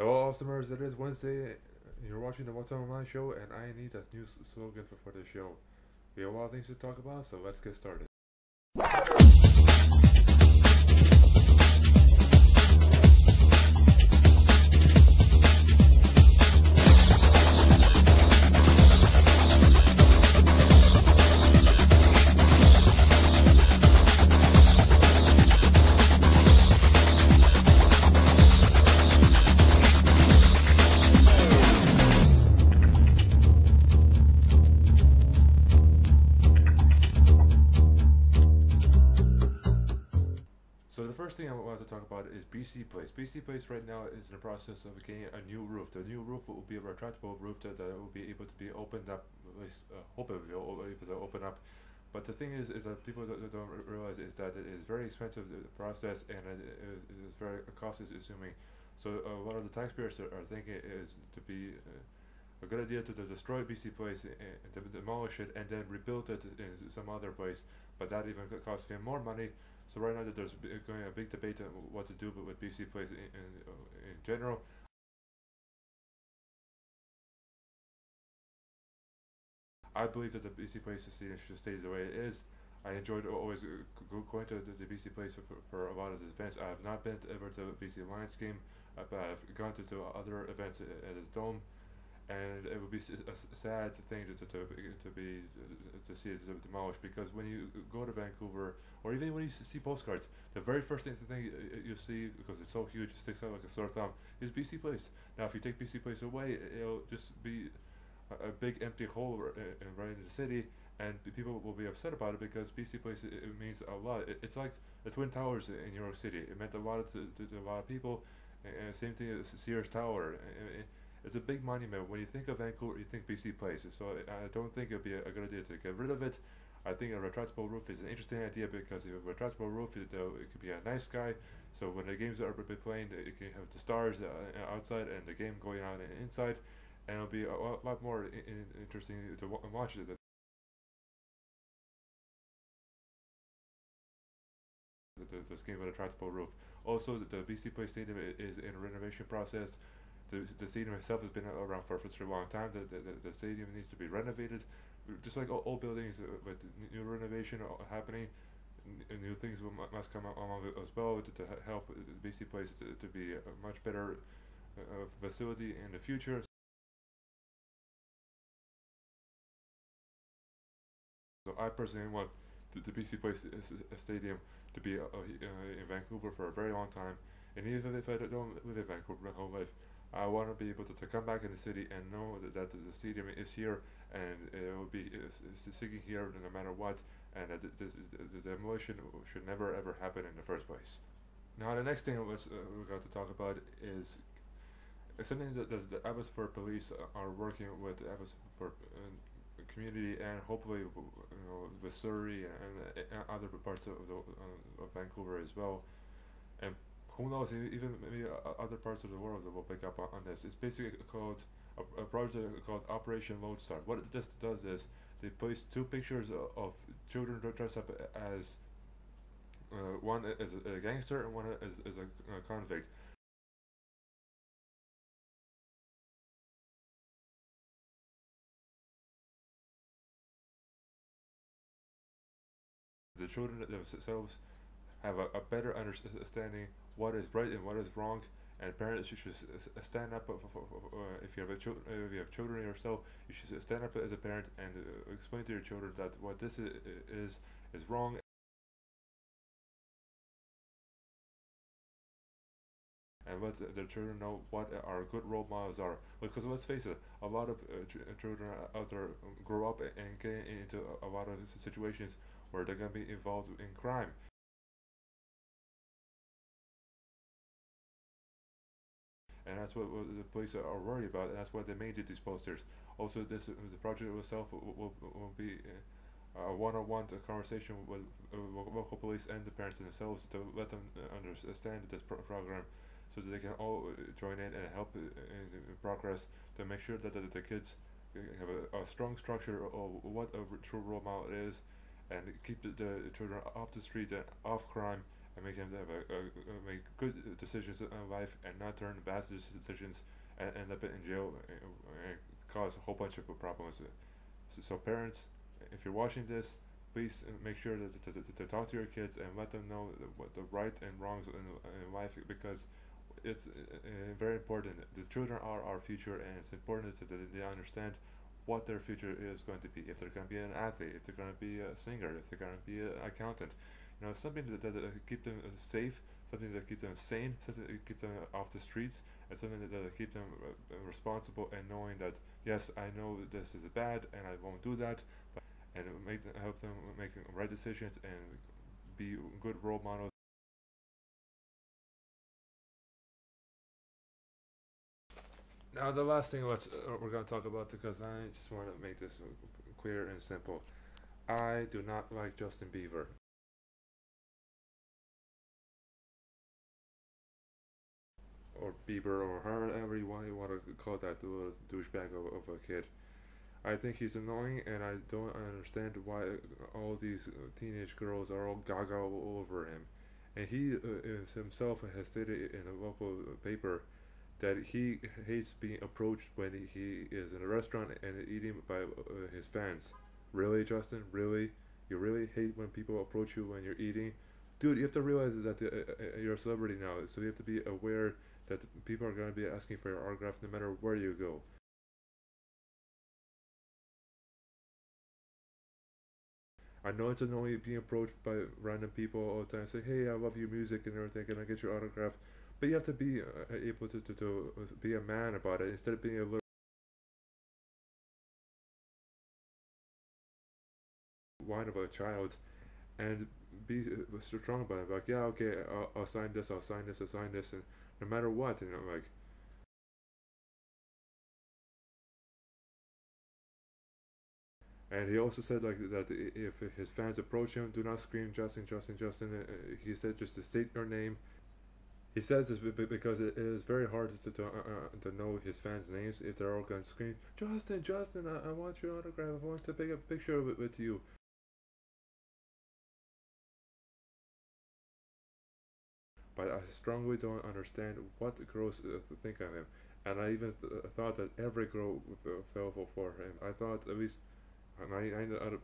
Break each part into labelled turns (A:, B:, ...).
A: Hello, customers. It is Wednesday. You're watching the What's On My show, and I need a new slogan for the show. We have a lot of things to talk about, so let's get started. So the first thing I want to talk about is BC Place. BC Place right now is in the process of getting a new roof. The new roof will be a retractable roof that will be able to be opened up. At least hope it will be able to open up. But the thing is that people don't realize is that it is very expensive process and it is very cost is assuming. So a lot of the taxpayers are thinking it is to be a good idea to destroy BC Place and to demolish it and then rebuild it in some other place. But that even costs them more money. So right now that there's going a big debate on what to do with BC Place in general. I believe that the BC Place should stay the way it is. I enjoyed always going to the BC Place for a lot of the events. I have not been ever to a BC Lions game, but I've gone to other events at his dome, and it would be a sad thing to see it demolished because when you go to Vancouver or even when you see postcards, the very first thing you see because it's so huge, it sticks out like a sore thumb, is BC Place. Now, if you take BC Place away, it'll just be a big empty hole right in the city, and people will be upset about it because BC Place it means a lot. It's like the Twin Towers in New York City. It meant a lot to a lot of people, and same thing as Sears Tower. It's a big monument. When you think of Vancouver, you think BC Place. So I don't think it'd be a good idea to get rid of it. I think a retractable roof is an interesting idea because if a retractable roof, it could be a nice sky. So when the games are playing, you can have the stars outside and the game going on inside, and it'll be a lot more interesting to watch it. This game with a retractable roof. Also, the BC Place Stadium is in a renovation process. The stadium itself has been around for such a long time. The stadium needs to be renovated, just like all buildings with new renovation happening. New things must come along as well to help the BC Place to be a much better facility in the future. So I personally want the BC Place Stadium to be in Vancouver for a very long time. And even if I don't live in Vancouver my whole life, I want to be able to come back in the city and know that the stadium is here and it will be sticking here no matter what, and that the demolition should never ever happen in the first place. Now the next thing we're going to talk about is something that the Abbotsford police are working with the Abbotsford community and hopefully with Surrey and other parts of Vancouver as well. And who knows, even maybe other parts of the world that will pick up on this. It's basically called a project called Operation Lodestar. What it just does is they place two pictures of children dressed up as one as a gangster and one as a convict. The children themselves have a better understanding what is right and what is wrong, and parents should stand up if you have if you have children yourself. You should stand up as a parent and explain to your children that what this is wrong, and let their children know what our good role models are. Because let's face it, a lot of children out there grow up and get into a lot of situations where they're going to be involved in crime. And that's what the police are worried about, and that's why they made these posters. Also, the project itself will be a one-on-one conversation with local police and the parents themselves to let them understand this program, so that they can all join in and help in progress to make sure that the kids have a strong structure of what a true role model is, and keep the children off the street and off crime, and make him have make good decisions in life and not turn bad decisions and end up in jail and cause a whole bunch of problems. So parents, if you're watching this, please make sure to talk to your kids and let them know what the right and wrongs in life, because it's very important. The children are our future, and it's important that they understand what their future is going to be. If they're going to be an athlete, if they're going to be a singer, if they're going to be an accountant, something that keep them safe, something that keep them sane, something that keep them off the streets, and something that keep them responsible and knowing that yes, I know this is bad and I won't do that, and help them make right decisions and be good role models. Now, the last thing we're going to talk about, because I just want to make this clear and simple. I do not like Justin Bieber, or Bieber, or however you want to call that little douchebag of a kid. I think he's annoying, and I don't understand why all these teenage girls are all gaga over him. And he himself has stated in a local paper that he hates being approached when he is in a restaurant and eating by his fans. Really, Justin? Really? You really hate when people approach you when you're eating? Dude, you have to realize that you're a celebrity now, so you have to be aware that people are going to be asking for your autograph no matter where you go. I know it's annoying being approached by random people all the time, say, "Hey, I love your music and everything. Can I get your autograph?" But you have to be able to be a man about it instead of being a little whine of a child, and be strong about it. Like, yeah, okay, I'll sign this, I'll sign this, I'll sign this, and no matter what, like. And he also said like that if his fans approach him, do not scream Justin, Justin, Justin. He said just to state your name. He says this because it is very hard to know his fans' names if they're all going to scream, Justin, Justin, I want your autograph, I want to take a picture of it with you. But I strongly don't understand what the girls think of him. And I even thought that every girl fell for him. I thought at least 99 out of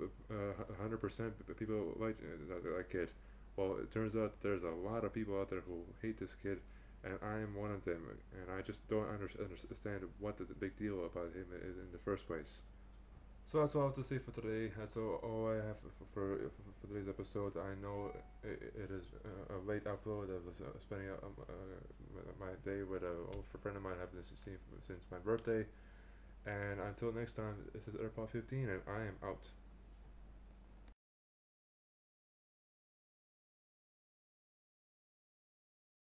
A: 100% people like that kid. Well, it turns out there's a lot of people out there who hate this kid, and I am one of them. And I just don't understand what the big deal about him is in the first place. So that's all I have to say for today. That's all I have for today's episode. I know it is a late upload. I was spending my day with an old friend of mine. I haven't seen since my birthday. And until next time, this is AirPod 15, and I am out.